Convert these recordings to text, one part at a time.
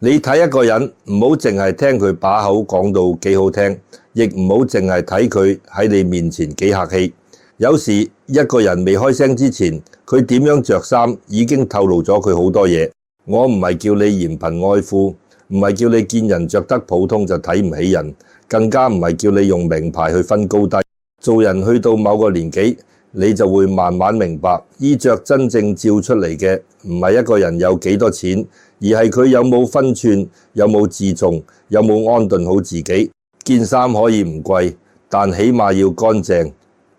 你睇一個人，唔好淨係聽佢把口講到幾好聽，亦唔好淨係睇佢喺你面前幾客氣。有時一個人未開聲之前，佢點樣着衫已經透露咗佢好多嘢。我唔係叫你嫌貧愛富，唔係叫你見人着得普通就睇唔起人，更加唔係叫你用名牌去分高低。做人去到某個年紀，你就會慢慢明白，衣着真正照出嚟嘅唔係一個人有幾多錢，而係佢有冇分寸，有冇自重，有冇安頓好自己。件衫可以唔貴，但起碼要乾淨。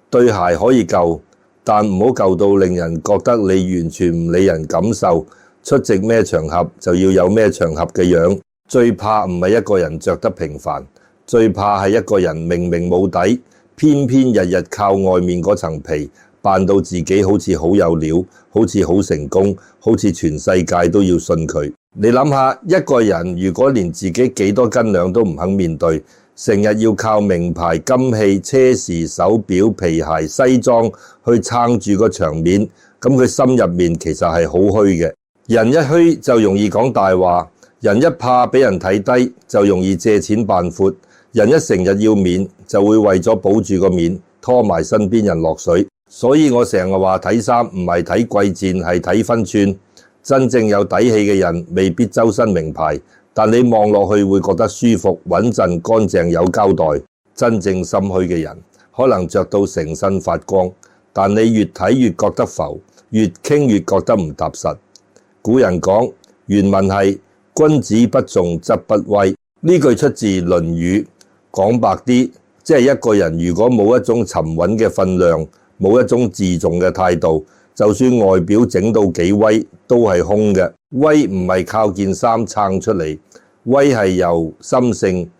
對鞋可以舊，但唔好舊到令人覺得你完全唔理人感受。出席咩場合就要有咩場合嘅樣。最怕唔係一個人着得平凡，最怕係一個人明明冇底，偏偏日日靠外面嗰層皮，扮到自己好似好有料，好似好成功，好似全世界都要信佢。你諗下，一個人如果連自己幾多斤兩都唔肯面對，成日要靠名牌、金器、車匙、手錶、皮鞋、西裝去撐住個場面，咁佢心入面其實係好虛嘅。人一虛就容易講大話，人一怕俾人睇低就容易借錢扮闊，人一成日要面就會為咗保住個面拖埋身邊人落水。所以我成日話睇衫唔係睇貴賤，係睇分寸。真正有底氣嘅人未必周身名牌，但你望落去會覺得舒服、穩陣、乾淨、有交代。真正心虛嘅人可能着到成身發光，但你越睇越覺得浮，越傾越覺得唔踏實。古人講，原文係君子不重則不威，呢句出自《論語》。講白啲，即係一個人如果冇一種沉穩嘅分量，冇一種自重嘅態度，就算外表整到幾威都係空嘅。威唔係靠件衫撐出嚟，威係由心性、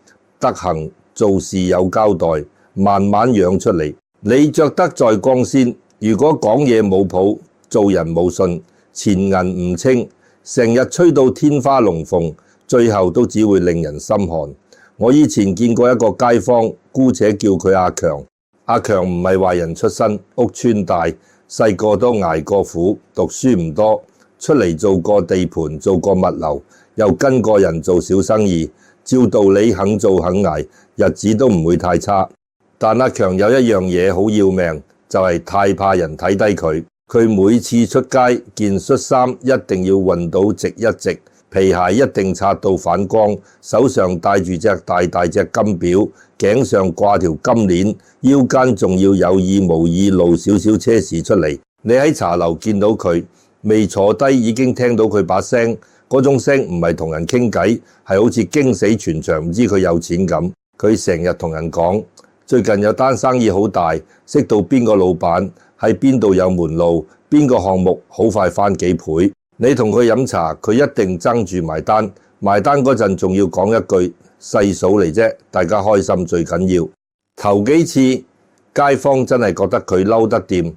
德行、做事有交代，慢慢養出嚟。你着得再光鮮，如果講嘢冇譜，做人冇信，錢銀唔清，成日吹到天花龍鳳，最後都只會令人心寒。我以前見過一個街坊，姑且叫佢阿強。阿強唔係壞人出身，屋村大，細個都捱過苦，讀書唔多，出嚟做過地盤，做過物流，又跟過人做小生意。照道理肯做肯捱，日子都唔會太差。但阿強有一樣嘢好要命，就係太怕人睇低佢。佢每次出街，件恤衫一定要運到直一直，皮鞋一定擦到反光，手上戴住隻大大隻金錶，頸上掛條金鏈，腰間仲要有意無意露少少車匙出嚟。你喺茶樓見到佢，未坐低已經聽到佢把聲，嗰種聲唔係同人傾偈，係好似驚死全場，唔知佢有錢咁。佢成日同人講，最近有單生意好大，識到邊個老闆，喺邊度有門路，邊個項目好快翻幾倍。你同佢飲茶，佢一定爭住埋單，埋單嗰陣仲要講一句細數嚟啫，大家開心最緊要。頭幾次街坊真係覺得佢嬲得掂，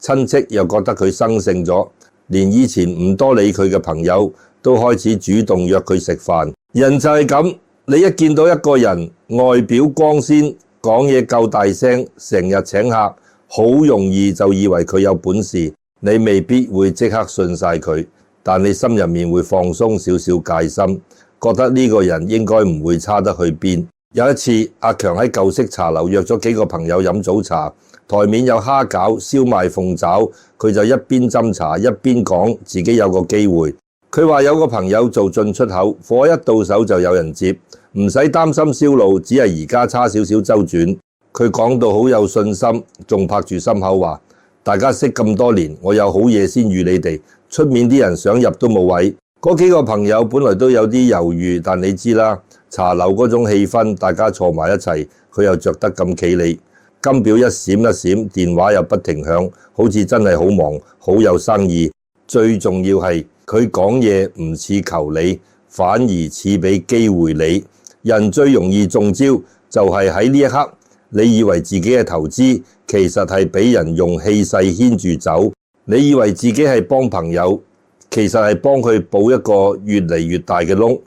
親戚又覺得佢生性咗，連以前唔多理佢嘅朋友都開始主動約佢食飯。人就係咁，你一見到一個人外表光鮮，講嘢夠大聲，成日請客，好容易就以為佢有本事。你未必會即刻信晒佢，但你心入面會放鬆少少戒心，覺得呢個人應該唔會差得去邊。有一次，阿強喺舊式茶樓約咗幾個朋友飲早茶，台面有蝦餃、燒賣、鳳爪，佢就一邊斟茶一邊講自己有個機會。佢話有個朋友做進出口，貨一到手就有人接，唔使擔心銷路，只係而家差少少周轉。佢講到好有信心，仲拍住心口話，大家識咁多年，我有好嘢先預你哋，出面啲人想入都冇位。嗰幾個朋友本來都有啲猶豫，但你知啦，茶樓嗰種氣氛，大家坐埋一齊，佢又着得咁企理，金錶一閃一閃，電話又不停響，好似真係好忙，好有生意。最重要係佢講嘢唔似求你，反而似俾機會你。人最容易中招，就係喺呢一刻，你以為自己嘅投資，其實係俾人用氣勢牽住走。你以為自己係幫朋友，其實係幫佢補一個越嚟越大嘅窿。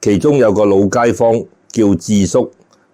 其中有個老街坊叫智叔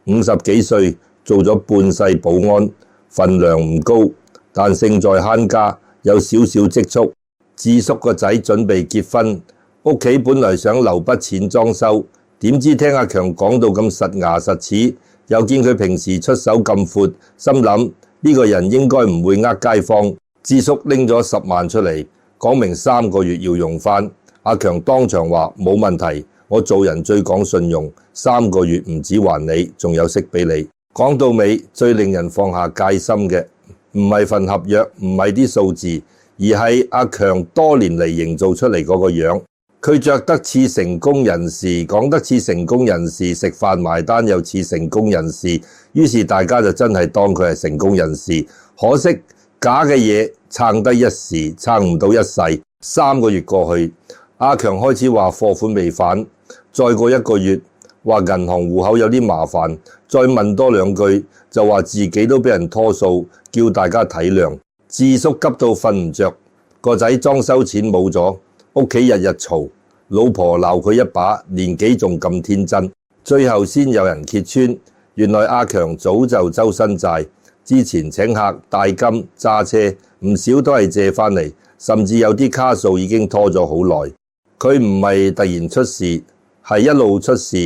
，50幾歲，做咗半世保安，份量唔高，但勝在慳家，有少少積蓄。智叔個仔準備結婚，屋企本來想留筆錢裝修，點知聽阿強講到咁實牙實齒，又見佢平時出手咁闊，心諗呢個人應該唔會呃街坊。智叔拎咗10萬出嚟，講明3個月要用返。阿強當場話冇問題，我做人最講信用，3個月唔止還你，仲有息俾你。講到尾，最令人放下戒心嘅唔係份合約，唔係啲數字，而係阿強多年嚟營造出嚟嗰個樣。佢着得似成功人士，講得似成功人士，食飯埋單又似成功人士，於是大家就真係當佢係成功人士。可惜假嘅嘢撐得一時，撐唔到一世。3個月過去，阿強開始話貨款未返，再過1個月話銀行戶口有啲麻煩，再問多2句就話自己都俾人拖數，叫大家體諒。智叔急到瞓唔着，個仔裝修錢冇咗，屋企日日嘈，老婆鬧佢一把，年紀仲咁天真。最後先有人揭穿，原來阿強早就周身債，之前請客帶金揸車唔少都係借返嚟，甚至有啲卡數已經拖咗好耐。佢唔係突然出事，係一路出事，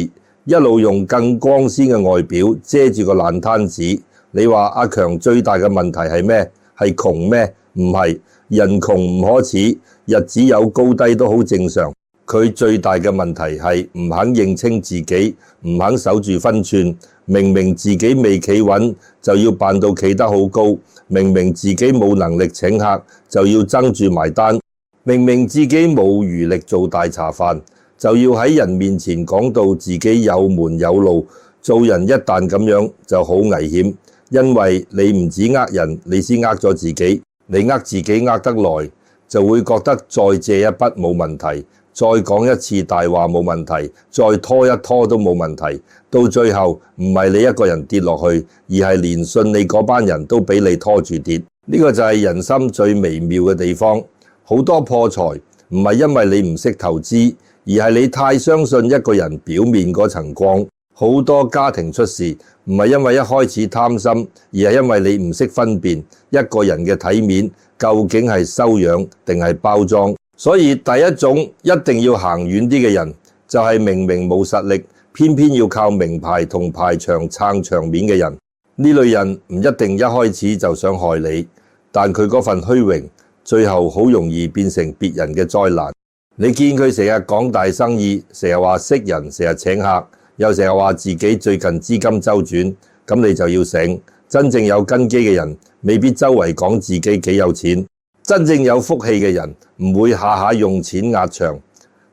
一路用更光鮮嘅外表遮住個爛攤子。你話阿強最大嘅問題係咩？係窮咩？唔係，人窮唔可恥，日子有高低都好正常。佢最大嘅問題係唔肯認清自己，唔肯守住分寸。明明自己未企穩，就要扮到企得好高；明明自己冇能力請客，就要爭住埋單；明明自己冇餘力做大茶飯，就要喺人面前講到自己有門有路。做人一旦咁樣就好危險，因為你唔止呃人，你先呃咗自己。你呃自己呃得耐，就會覺得再借一筆冇問題，再講一次大話冇問題，再拖一拖都冇問題。到最後唔係你一個人跌落去，而係連信你嗰班人都俾你拖住跌。呢個就係人心最微妙嘅地方。好多破財唔係因為你唔識投資，而係你太相信一個人表面嗰層光。好多家庭出事唔係因為一開始貪心，而係因為你唔識分辨一個人嘅體面究竟係修養定係包裝。所以第一種一定要行遠啲嘅人，就係明明冇實力，偏偏要靠名牌同排場撐場面嘅人。呢類人唔一定一開始就想害你，但佢嗰份虛榮最後好容易變成別人嘅災難。你見佢成日講大生意，成日話識人，成日請客，又成日話自己最近資金周轉，咁你就要醒，真正有根基嘅人未必周圍講自己幾有錢。真正有福氣嘅人唔會下下用錢壓場，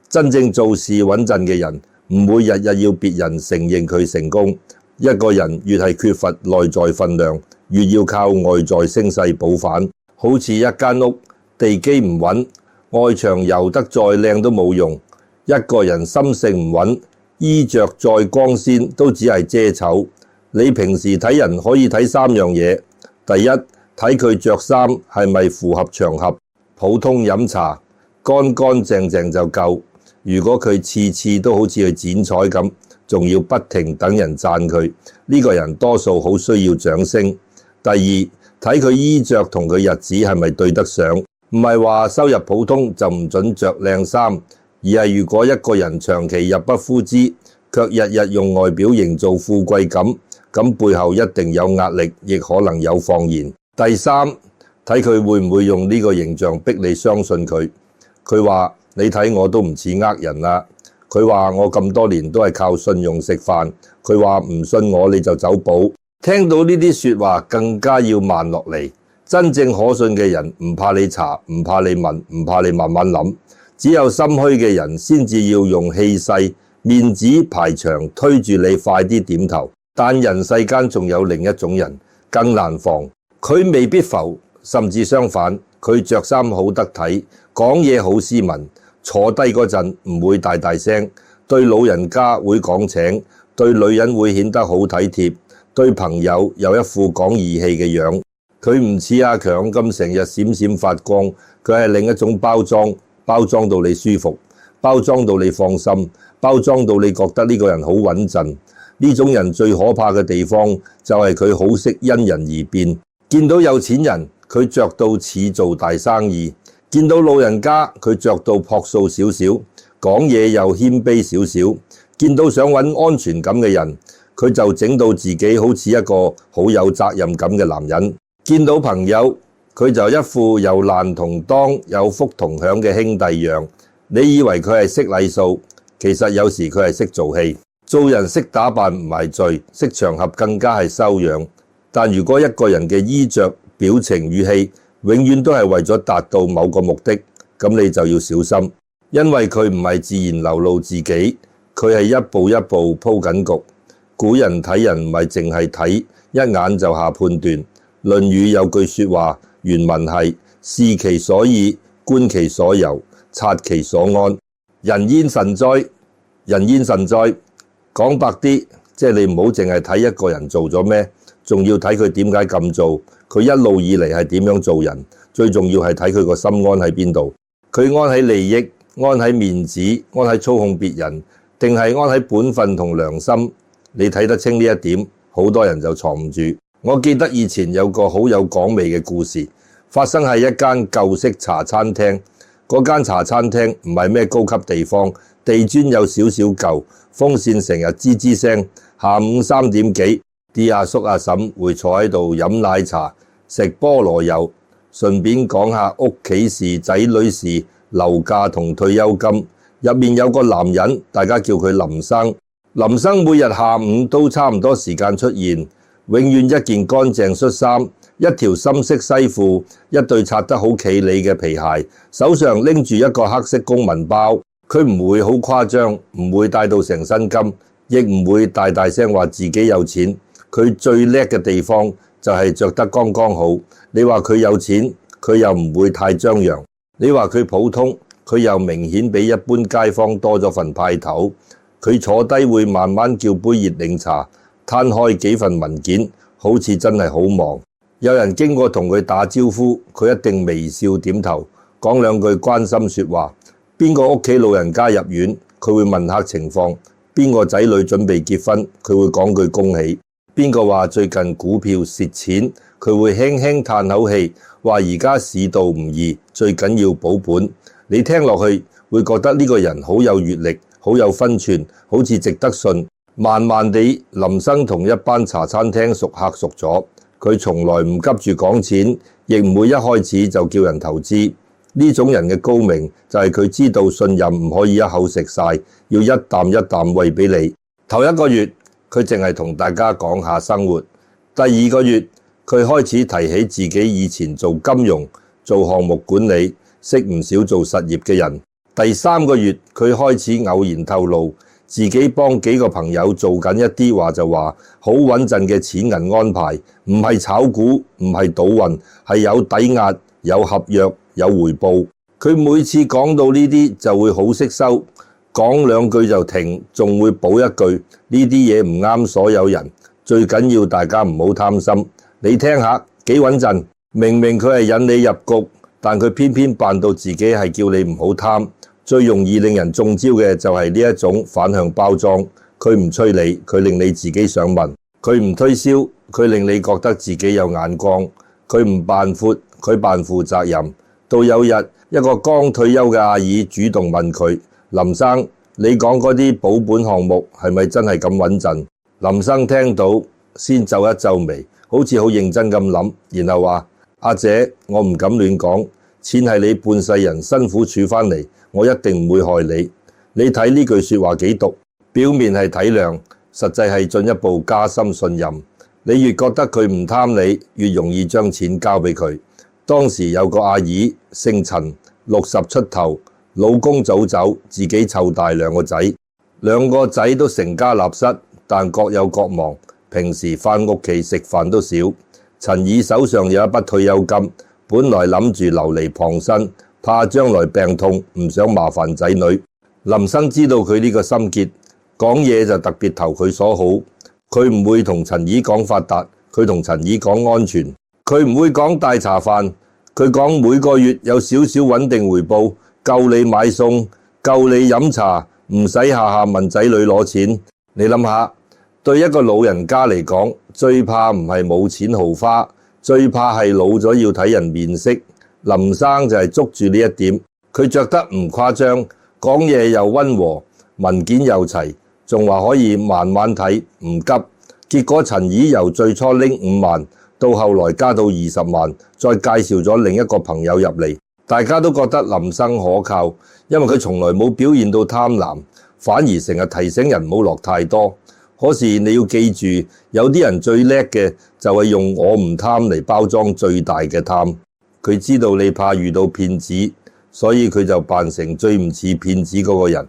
真正做事穩陣嘅人唔會日日要別人承認佢成功。一個人越係缺乏內在分量，越要靠外在聲勢補反。好似一間屋地基唔穩，外牆油得再靚都冇用。一個人心性唔穩，衣着再光鮮都只係遮醜。你平時睇人可以睇3樣嘢，第一，睇佢着衫係咪符合場合，普通飲茶乾乾淨淨就夠。如果佢次次都好似去剪彩咁，仲要不停等人讚佢，呢個人多數好需要掌聲。第二，睇佢衣着同佢日子係咪對得上，唔係話收入普通就唔准着靚衫，而係如果一個人長期入不敷支，卻日日用外表營造富貴感，咁背後一定有壓力，亦可能有謊言。第三，睇佢會唔會用呢個形象逼你相信佢。佢話你睇我都唔似呃人啦。佢話我咁多年都係靠信用食飯。佢話唔信我你就走寶。聽到呢啲說話更加要慢落嚟。真正可信嘅人唔怕你查，唔怕你問，唔怕你慢慢諗。只有心虛嘅人先至要用氣勢、面子、排場推住你快啲點頭。但人世間仲有另一種人更難防。佢未必浮，甚至相反，佢着衫好得體，講嘢好斯文，坐低嗰陣唔會大大聲，對老人家會講請，對女人會顯得好體貼，對朋友有一副講義氣嘅樣。佢唔似阿強咁成日閃閃發光，佢係另一種包裝，包裝到你舒服，包裝到你放心，包裝到你覺得呢個人好穩陣。呢種人最可怕嘅地方就係佢好識因人而變。見到有錢人，佢着到似做大生意；見到老人家，佢着到樸素少少。講嘢又謙卑少少。見到想揾安全感嘅人，佢就整到自己好似一個好有責任感嘅男人。見到朋友，佢就一副有難同當有福同享嘅兄弟樣。你以為佢係識禮數，其實有時佢係識做戲。做人識打扮唔係罪，識場合更加係修養。但如果一個人嘅衣着、表情、語氣永遠都係為咗達到某個目的，咁你就要小心，因為佢唔係自然流露自己，佢係一步一步鋪緊局。古人睇人唔係淨係睇一眼就下判斷。《論語》有句說話，原文係視其所以，觀其所由，察其所安。人焉神哉？人焉神哉？講白啲，即係你唔好淨係睇一個人做咗咩，仲要睇佢點解咁做，佢一路以嚟係點樣做人。最重要係睇佢個心安喺邊度，佢安喺利益，安喺面子，安喺操控別人，定係安喺本分同良心？你睇得清呢一點，好多人就藏唔住。我記得以前有個好有港味嘅故事，發生喺一間舊式茶餐廳。嗰間茶餐廳唔係咩高級地方，地磚有少少舊，風扇成日吱吱聲。下午3點幾，啲阿叔阿嬸會坐喺度飲奶茶、食菠蘿油，順便講下屋企事、仔女事、樓價同退休金。入面有個男人，大家叫佢林生。林生每日下午都差唔多時間出現，永遠一件乾淨恤衫，一條深色西褲，一對擦得好企理嘅皮鞋，手上拎住一個黑色公文包。佢唔會好誇張，唔會帶到成身金，亦唔會大大聲話自己有錢。佢最叻嘅地方就係着得剛剛好。你話佢有錢，佢又唔會太張揚；你話佢普通，佢又明顯比一般街坊多咗份派頭。佢坐低會慢慢叫杯熱檸茶，攤開幾份文件，好似真係好忙。有人經過同佢打招呼，佢一定微笑點頭，講兩句關心說話。邊個屋企老人家入院，佢會問下情況；邊個仔女準備結婚，佢會講句恭喜；邊個話最近股票蝕錢，佢會輕輕嘆口氣，話而家市道唔易，最緊要保本。你聽落去會覺得呢個人好有閱歷，好有分寸，好似值得信。慢慢地，林生同一班茶餐廳熟客熟咗，佢從來唔急住講錢，亦唔會一開始就叫人投資。呢種人嘅高明就係佢知道信任唔可以一口食晒，要一啖一啖餵俾你。頭1個月佢淨係同大家講下生活，第2個月佢開始提起自己以前做金融、做項目管理，識唔少做實業嘅人。第3個月佢開始偶然透露自己幫幾個朋友做緊一啲話就話好穩陣嘅錢銀安排，唔係炒股，唔係賭運，係有抵押、有合約、有回報。佢每次講到呢啲就會好識收，講2句就停，仲會補一句呢啲嘢唔啱所有人，最緊要大家唔好貪心。你聽下幾穩陣，明明佢係引你入局，但佢偏偏扮到自己係叫你唔好貪。最容易令人中招嘅就係呢一種反向包裝。佢唔催你，佢令你自己想問；佢唔推銷，佢令你覺得自己有眼光；佢唔扮闊，佢扮負責任。到有日，一個剛退休嘅阿姨主動問佢：林生，你講嗰啲保本項目係咪真係咁穩陣？林生聽到先皺一皺眉，好似好認真咁諗，然後話：阿姐，我唔敢亂講，錢係你半世人辛苦儲翻嚟，我一定唔會害你。你睇呢句說話幾毒，表面係體諒，實際係進一步加深信任。你越覺得佢唔貪你，越容易將錢交俾佢。當時有個阿姨姓陳，60出頭，老公早走，自己湊大2個仔，2個仔都成家立室，但各有各忙，平時返屋企食飯都少。陳姨手上有一筆退休金，本來諗住留嚟傍身，怕將來病痛，唔想麻煩仔女。林生知道佢呢個心結，講嘢就特別投佢所好。佢唔會同陳姨講發達，佢同陳姨講安全。佢唔會講大茶飯，佢講每個月有少少穩定回報，夠你買餸，夠你飲茶，唔使下下問仔女攞錢。你諗下，對一個老人家嚟講，最怕唔係冇錢豪花，最怕係老咗要睇人面色。林生就係捉住呢一點，佢着得唔誇張，講嘢又溫和，文件又齊，仲話可以慢慢睇，唔急。結果陳姨由最初拎5萬，到後來加到20萬，再介紹咗另一個朋友入嚟，大家都覺得林生可靠，因為佢從來冇表現到貪婪，反而成日提醒人唔好落太多。可是你要記住，有啲人最叻嘅就係用我唔貪嚟包裝最大嘅貪。佢知道你怕遇到騙子，所以佢就扮成最唔似騙子嗰個人。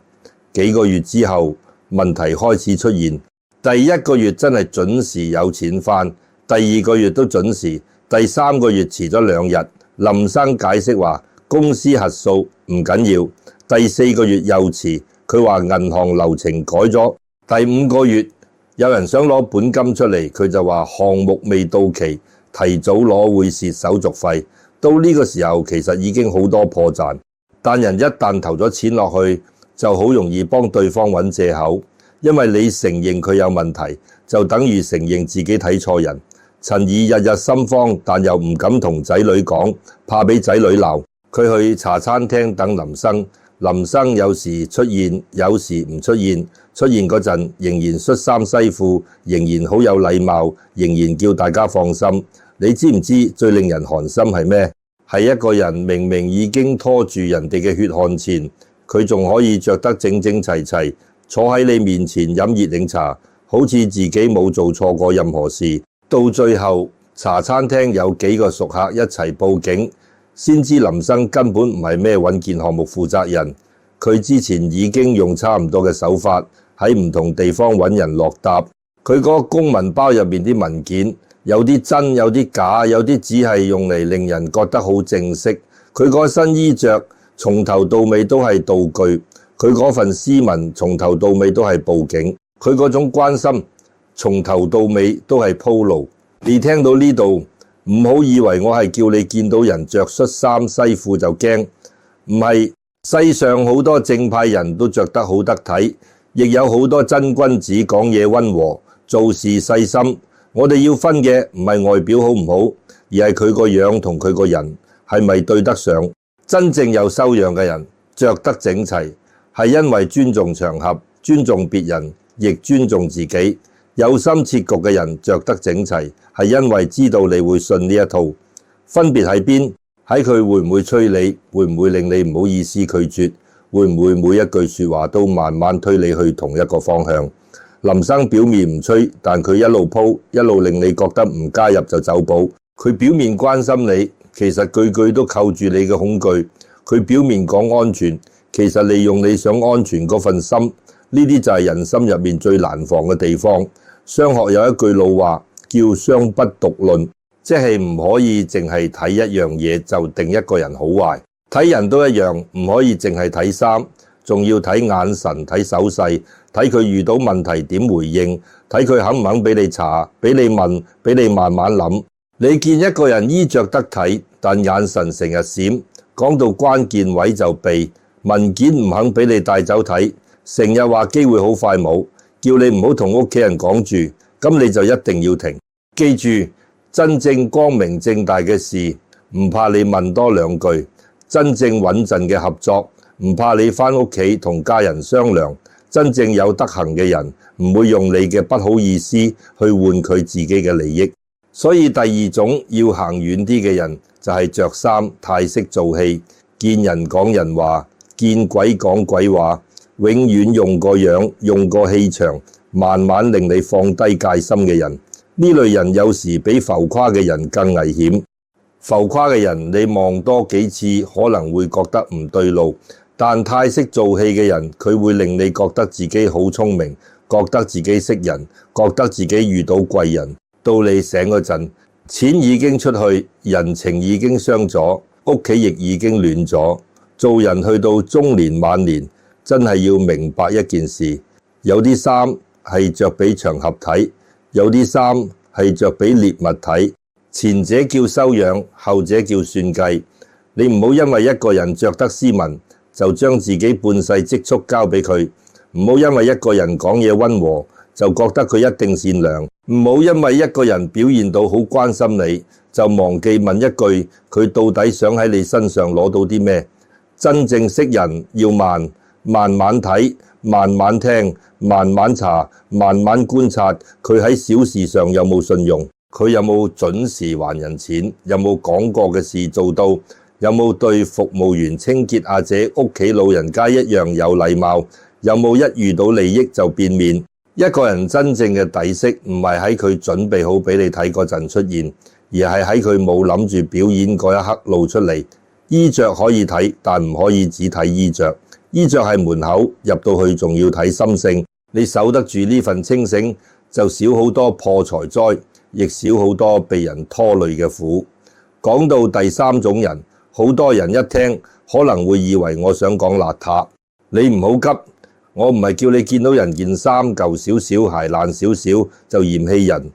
幾個月之後，問題開始出現。第1個月真係準時有錢返，第2個月都準時，第3個月遲咗2日。林生解釋話公司核數唔緊要。第4個月又遲，佢話銀行流程改咗。第5個月有人想攞本金出嚟，佢就話項目未到期，提早攞會蝕手續費。到呢個時候其實已經好多破綻，但人一旦投咗錢落去，就好容易幫對方揾藉口，因為你承認佢有問題，就等於承認自己睇錯人。陳怡日日心慌，但又唔敢同仔女講，怕俾仔女鬧。佢去茶餐廳等林生，林生有時出現，有時唔出現。出現嗰陣仍然恤衫西褲，仍然好有禮貌，仍然叫大家放心。你知唔知最令人寒心係咩？係一個人明明已經拖住人哋嘅血汗錢，佢仲可以着得整整齊齊，坐喺你面前飲熱檸茶，好似自己冇做錯過任何事。到最後茶餐廳有幾個熟客一齊報警，先知林生根本唔係咩穩健項目負責人。佢之前已經用差唔多嘅手法喺唔同地方揾人落搭。佢嗰個公文包入面啲文件有啲真，有啲假，有啲只係用嚟令人覺得好正式。佢嗰身衣着從頭到尾都係道具，佢嗰份斯文從頭到尾都係報警，佢嗰種關心從頭到尾都係鋪路。你聽到呢度唔好以為我係叫你見到人着恤衫西褲就驚，唔係。世上好多正派人都着得好得體，亦有好多真君子講嘢溫和，做事細心。我哋要分嘅唔係外表好唔好，而係佢個樣同佢個人係咪對得上。真正有修養嘅人着得整齊，係因為尊重場合，尊重別人，亦尊重自己。有心設局嘅人着得整齊，係因為知道你會信呢一套。分別喺邊？喺佢會唔會催你，會唔會令你唔好意思拒絕，會唔會每一句說話都慢慢推你去同一個方向。林生表面唔催，但佢一路鋪，一路令你覺得唔加入就走寶。佢表面關心你，其實句句都扣住你嘅恐懼。佢表面講安全，其實利用你想安全嗰份心。呢啲就係人心入面最難防嘅地方。商學有一句老話叫商不獨論，即係唔可以淨係睇一樣嘢就定一個人好壞。睇人都一樣，唔可以淨係睇衫，仲要睇眼神、睇手勢，睇佢遇到問題點回應，睇佢肯唔肯俾你查、俾你問、俾你慢慢諗。你見一個人衣着得體，但眼神成日閃，講到關鍵位就避，文件唔肯俾你帶走睇，成日話機會好快冇，叫你唔好同屋企人講住，咁你就一定要停。記住，真正光明正大嘅事，唔怕你問多2句；真正穩陣嘅合作，唔怕你返屋企同家人商量。真正有德行嘅人，唔會用你嘅不好意思去換佢自己嘅利益。所以第2種要行遠啲嘅人，就係着衫太識做戲，見人講人話，見鬼講鬼話，永遠用個樣，用個氣場，慢慢令你放低戒心嘅人。呢類人有時比浮誇嘅人更危險。浮誇嘅人你望多幾次可能會覺得唔對路，但太識做戲嘅人，佢會令你覺得自己好聰明，覺得自己識人，覺得自己遇到貴人。到你醒嗰陣，錢已經出去，人情已經傷咗，屋企亦已經亂咗。做人去到中年晚年，真係要明白一件事，有啲衫係着俾場合睇，有啲衫係着俾獵物睇，前者叫修養，後者叫算計。你唔好因為一個人着得斯文，就將自己半世積蓄交俾佢；唔好因為一個人講嘢溫和，就覺得佢一定善良；唔好因為一個人表現到好關心你，就忘記問一句佢到底想喺你身上攞到啲咩。真正識人要慢，慢慢睇，慢慢聽，慢慢查，慢慢觀察佢喺小事上有冇信用，佢有冇準時還人錢，有冇講過嘅事做到，有冇對服務員、清潔阿姐、屋企老人家一樣有禮貌，有冇一遇到利益就變面。一個人真正嘅底色唔係喺佢準備好俾你睇嗰陣出現，而係喺佢冇諗住表演嗰一刻露出嚟。衣着可以睇，但唔可以只睇衣着。衣着係門口，入到去仲要睇心性。你守得住呢份清醒，就少好多破財災，亦少好多被人拖累嘅苦。講到第三種人，好多人一聽可能會以為我想講邋遢。你唔好急，我唔係叫你見到人件衫舊少少、鞋爛少少就嫌棄人。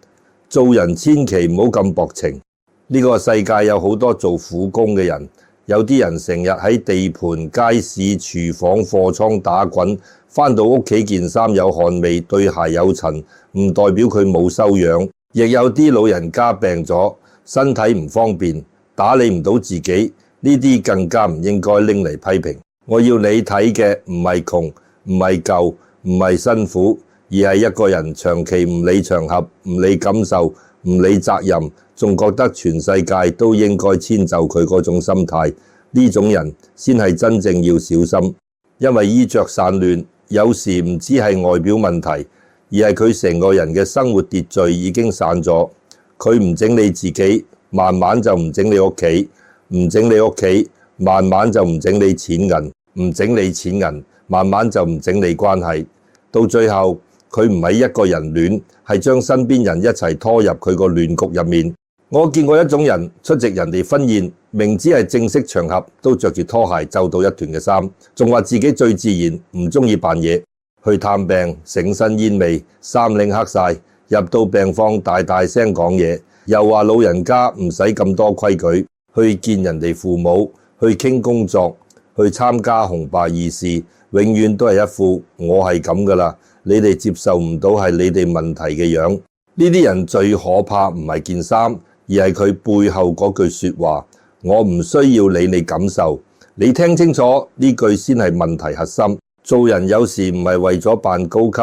做人千祈唔好咁薄情。呢個世界有好多做苦工嘅人。有啲人成日喺地盤、街市、廚房、貨倉打滾，返到屋企件衫有汗味，對鞋有塵，唔代表佢冇修養。亦有啲老人家病咗，身體唔方便，打理唔到自己，呢啲更加唔應該拎嚟批評。我要你睇嘅唔係窮，唔係舊，唔係辛苦，而係一個人長期唔理場合、唔理感受、唔理責任，仲覺得全世界都應該遷就佢嗰種心態，呢種人先係真正要小心。因為衣着散亂，有時唔止係外表問題，而係佢成個人嘅生活秩序已經散咗。佢唔整理自己，慢慢就唔整理屋企；唔整理屋企，慢慢就唔整理錢銀；唔整理錢銀，慢慢就唔整理關係。到最後，佢唔係一個人亂，係將身邊人一齊拖入佢個亂局入面。我見過一種人出席人哋婚宴，明知係正式場合，都着住拖鞋皺到一團嘅衫，仲話自己最自然，唔中意扮嘢。去探病，成身煙味，衫領黑晒，入到病房大大聲講嘢，又話老人家唔使咁多規矩。去見人哋父母，去傾工作，去參加紅白儀式，永遠都係一副我係咁噶啦，你哋接受唔到係你哋問題嘅樣。呢啲人最可怕唔係件衫，而係佢背後嗰句說話。我唔需要理你感受，你聽清楚呢句先係問題核心。做人有時唔係為咗扮高級，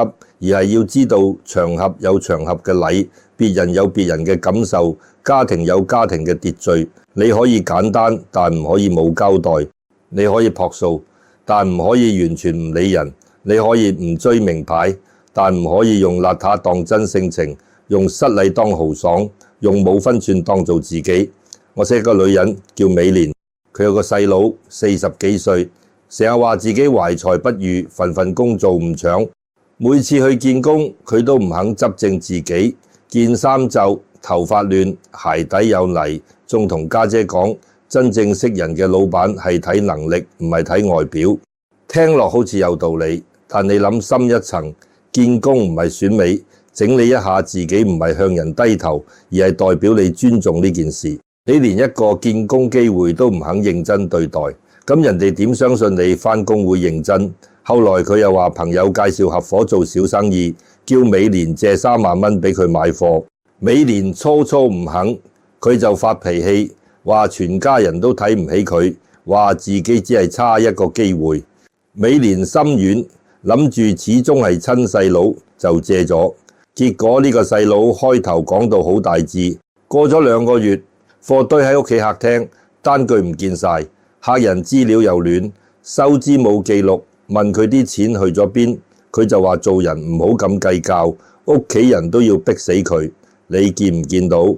而係要知道場合有場合嘅禮，別人有別人嘅感受，家庭有家庭嘅秩序。你可以簡單，但唔可以冇交代；你可以樸素，但唔可以完全唔理人；你可以唔追名牌，但唔可以用邋遢當真性情，用失禮當豪爽，用冇分寸當做自己。我識一個女人叫美蓮，佢有個細佬40幾歲，成日話自己懷才不遇，份工做唔長。每次去見工，佢都唔肯執正自己，件衫皺，頭髮亂，鞋底有泥，仲同家姐講，真正識人嘅老闆係睇能力，唔係睇外表。聽落好似有道理，但你諗深一層，見工唔係選美，整理一下自己唔係向人低頭，而係代表你尊重呢件事。你連一個見工機會都唔肯認真對待，咁人哋點相信你返工會認真？後來佢又話朋友介紹合夥做小生意，叫美蓮借3萬蚊俾佢買貨。美蓮初唔肯，佢就發脾氣，話全家人都睇唔起佢，話自己只係差一個機會。美蓮心軟，諗住始終係親細佬，就借咗。結果呢個細佬開頭講到好大志，過咗2個月，貨堆喺屋企客廳，單據唔見晒，客人資料又亂，收支冇記錄，問佢啲錢去咗邊，佢就話做人唔好咁計較，屋企人都要逼死佢。你見唔見到？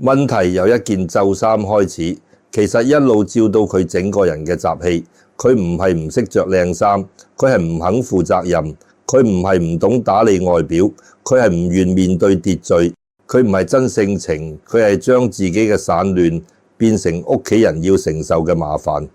問題由一件皺衫開始，其實一路照到佢整個人嘅習氣。佢唔係唔識着靚衫，佢係唔肯負責任，佢唔係唔懂打理外表，佢係唔願面對秩序。佢唔係真性情，佢係將自己嘅散亂變成屋企人要承受嘅麻煩。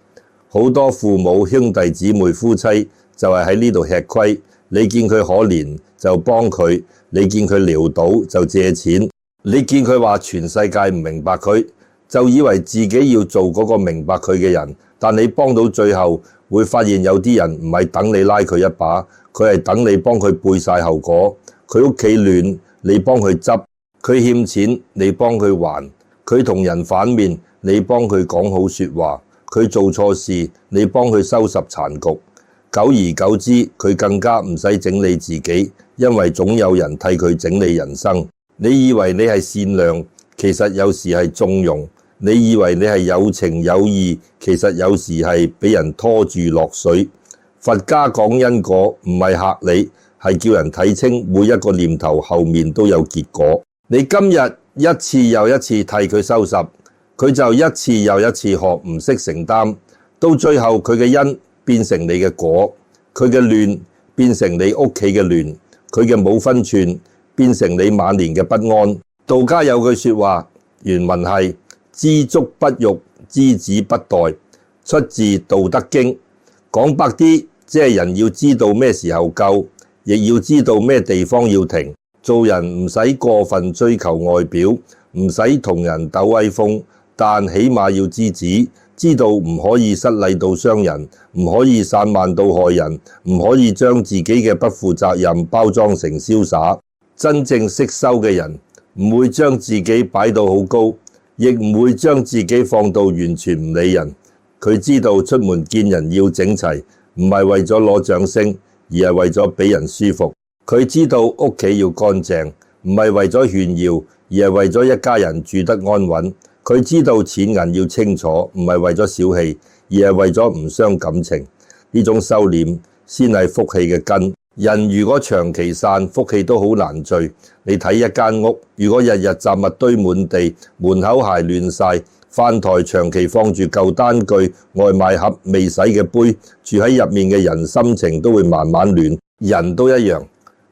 好多父母兄弟姊妹夫妻就係喺呢度吃虧。你見佢可憐就幫佢，你見佢潦倒就借錢，你見佢話全世界唔明白佢，就以為自己要做嗰個明白佢嘅人。但你幫到最後，會發現有啲人唔係等你拉佢一把，佢係等你幫佢背晒後果。佢屋企亂，你幫佢執。佢欠錢，你幫佢還；佢同人反面，你幫佢講好說話；佢做錯事，你幫佢收拾殘局。久而久之，佢更加唔使整理自己，因為總有人替佢整理人生。你以為你係善良，其實有時係縱容；你以為你係有情有義，其實有時係俾人拖住落水。佛家講因果，唔係嚇你，係叫人睇清每一個念頭後面都有結果。你今日一次又一次替佢收拾，佢就一次又一次學唔識承擔，到最後佢嘅因變成你嘅果，佢嘅亂變成你屋企嘅亂，佢嘅冇分寸變成你晚年嘅不安。道家有句說話，原文係知足不辱，知止不殆，出自《道德經》。講白啲，即係人要知道咩時候夠，亦要知道咩地方要停。做人唔使過分追求外表，唔使同人鬥威風，但起碼要知止，知道唔可以失禮到傷人，唔可以散漫到害人，唔可以將自己嘅不負責任包裝成瀟灑。真正識收嘅人，唔會將自己擺到好高，亦唔會將自己放到完全唔理人。佢知道出門見人要整齊，唔係為咗攞掌聲，而係為咗俾人舒服。佢知道屋企要乾淨，唔係為咗炫耀，而係為咗一家人住得安穩。佢知道錢銀要清楚，唔係為咗小氣，而係為咗唔傷感情。呢種收斂先係福氣嘅根。人如果長期散，福氣都好難聚。你睇一間屋，如果日日雜物堆滿地，門口鞋亂晒，飯台長期放住舊單據、外賣盒、未洗嘅杯，住喺入面嘅人心情都會慢慢亂。人都一樣，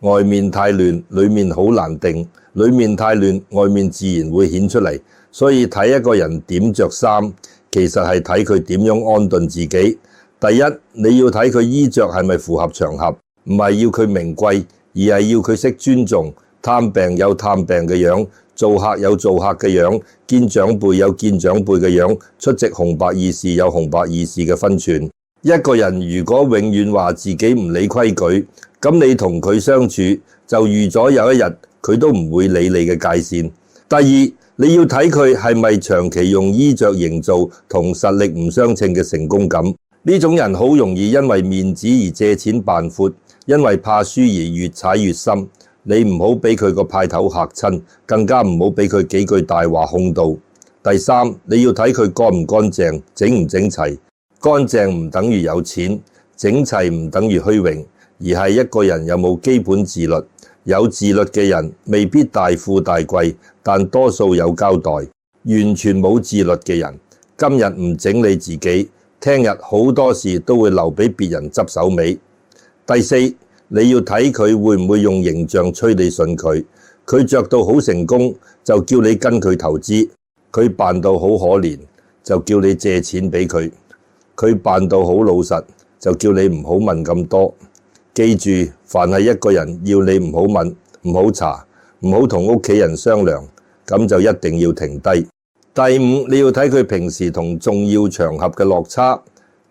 外面太亂，裏面好難定；裏面太亂，外面自然會顯出嚟。所以睇一個人點着衫，其實係睇佢點樣安頓自己。第一，你要睇佢衣着係咪符合場合，唔係要佢名貴，而係要佢識尊重。探病有探病嘅樣，做客有做客嘅樣，見長輩有見長輩嘅樣，出席紅白議事有紅白議事嘅分寸。一個人如果永遠話自己唔理規矩，咁你同佢相處就預咗有一日佢都唔會理你嘅界線。第二，你要睇佢係咪長期用衣着營造同實力唔相稱嘅成功感。呢種人好容易因為面子而借錢扮闊，因為怕輸而越踩越深。你唔好俾佢個派頭嚇親，更加唔好俾佢幾句大話控到。第三，你要睇佢乾唔乾淨，整唔整齊。乾淨唔等於有錢，整齊唔等於虛榮，而係一個人有冇基本自律。有自律嘅人未必大富大貴，但多數有交代。完全冇自律嘅人，今日唔整理自己，聽日好多事都會留俾別人執手尾。第四，你要睇佢會唔會用形象催你信佢。佢着到好成功，就叫你跟佢投資；佢扮到好可憐，就叫你借錢俾佢；佢扮到好老實，就叫你唔好問咁多。記住，凡係一個人要你唔好問、唔好查、唔好同屋企人商量，咁就一定要停低。第五，你要睇佢平時同重要場合嘅落差。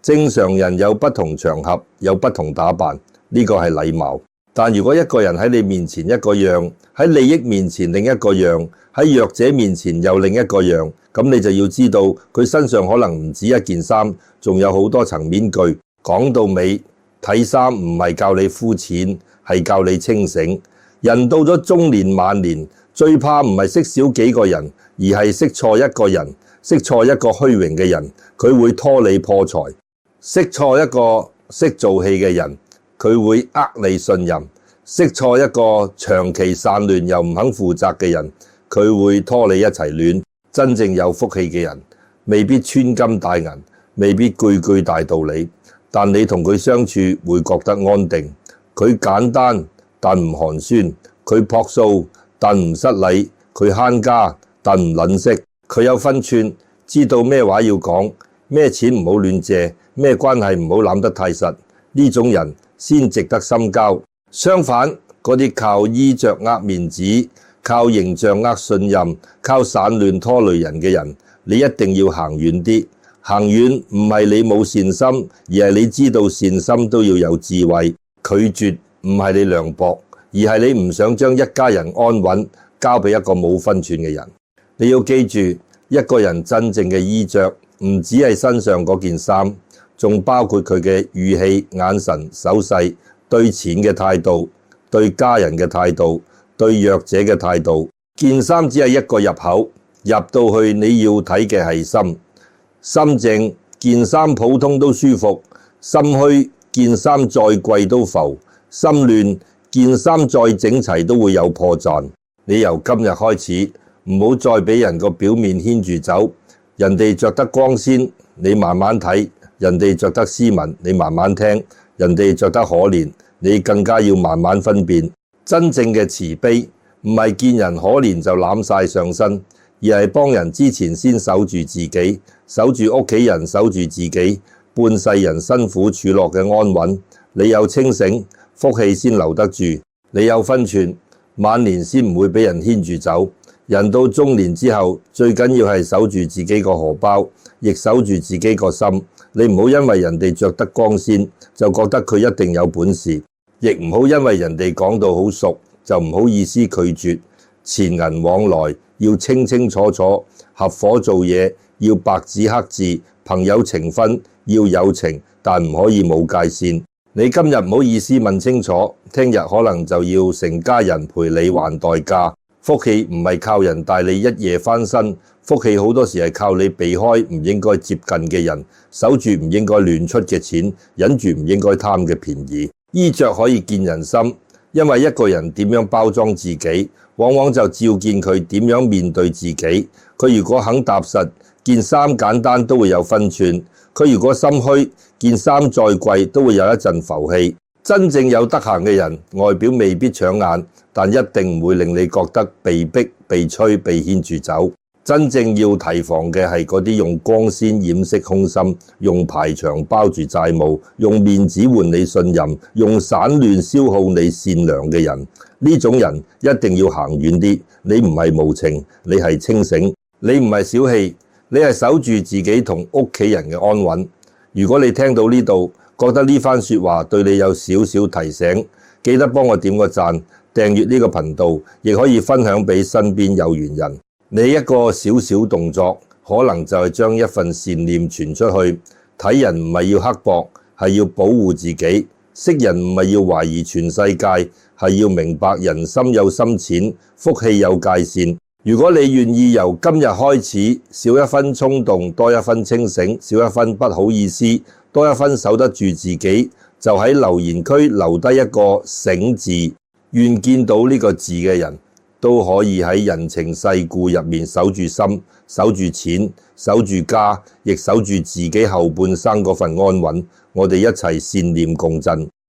正常人有不同場合，有不同打扮，呢個係禮貌。但如果一個人喺你面前一個樣，喺利益面前另一個樣，喺弱者面前又另一個樣，咁你就要知道佢身上可能唔止一件衫，仲有好多層面具。講到尾，睇衫唔係教你膚淺，係教你清醒。人到咗中年晚年，最怕唔係識少幾個人，而係識錯一個人，識錯一個虛榮嘅人，佢會拖你破財；識錯一個識做戲嘅人，佢會呃你信任；識錯一個長期散亂又唔肯負責嘅人，佢會拖你一齊亂。真正有福氣嘅人，未必穿金戴銀，未必句句大道理，但你同佢相處會覺得安定。佢簡單但唔寒酸，佢樸素但唔失禮，佢慳家但唔吝嗇，佢有分寸，知道咩話要講，咩錢唔好亂借，咩關係唔好攬得太實。呢種人先值得深交。相反，嗰啲靠衣着呃面子，靠形象呃信任，靠散亂拖累人嘅人，你一定要行遠啲。行遠唔係你冇善心，而係你知道善心都要有智慧。拒絕唔係你涼薄，而係你唔想將一家人安穩交俾一個冇分寸嘅人。你要記住，一個人真正嘅衣着唔只係身上嗰件衫，仲包括佢嘅語氣、眼神、手勢、對錢嘅態度、對家人嘅態度、對弱者嘅態度。件衫只係一個入口，入到去你要睇嘅係心。心正，件衫普通都舒服；心虛，件衫再貴都浮；心亂，件衫再整齊都會有破綻。你由今日開始，唔好再俾人個表面牽住走。人哋着得光鮮，你慢慢睇；人哋着得斯文，你慢慢聽；人哋着得可憐，你更加要慢慢分辨。真正嘅慈悲唔係見人可憐就攬晒上身，而係幫人之前先守住自己，守住屋企人，守住自己，半世人辛苦處樂嘅安穩。你有清醒，福氣先留得住；你有分寸，晚年先唔會俾人牽住走。人到中年之後，最緊要係守住自己個荷包，亦守住自己個心。你唔好因為人哋着得光鮮，就覺得佢一定有本事，亦唔好因為人哋講到好熟，就唔好意思拒絕。錢銀往來要清清楚楚，合夥做嘢要白紙黑字，朋友情分要有情，但唔可以冇界線。你今日唔好意思問清楚，聽日可能就要成家人陪你還代價。福氣唔係靠人帶你一夜翻身，福氣好多時係靠你避開唔應該接近嘅人，守住唔應該亂出嘅錢，忍住唔應該貪嘅便宜。衣着可以見人心，因為一個人點樣包裝自己，往往就照見佢點樣面對自己。佢如果肯踏實，件衫簡單都會有分寸；佢如果心虛，件衫再貴都會有一陣浮氣。真正有德行嘅人，外表未必搶眼，但一定唔會令你覺得被逼、被催、被牽住走。真正要提防嘅係嗰啲用光鮮掩飾空心，用排場包住債務，用面子換你信任，用散亂消耗你善良嘅人。呢種人一定要行遠啲。你唔係無情，你係清醒；你唔係小氣，你係守住自己同屋企人嘅安穩。如果你聽到呢度，覺得呢番說話對你有少少提醒，記得幫我點個讚，訂閱呢個頻道，亦可以分享俾身邊有緣人。你一個小小動作，可能就係將一份善念傳出去。睇人唔係要刻薄，係要保護自己；識人唔係要懷疑全世界，係要明白人心有深淺，福氣有界線。如果你願意由今日開始，少一分衝動，多一分清醒；少一分不好意思，多一分守得住自己，就喺留言區留低一個醒字。願見到呢個字嘅人都可以喺人情世故入面守住心，守住錢，守住家，亦守住自己後半生嗰份安穩。我哋一齊善念共振。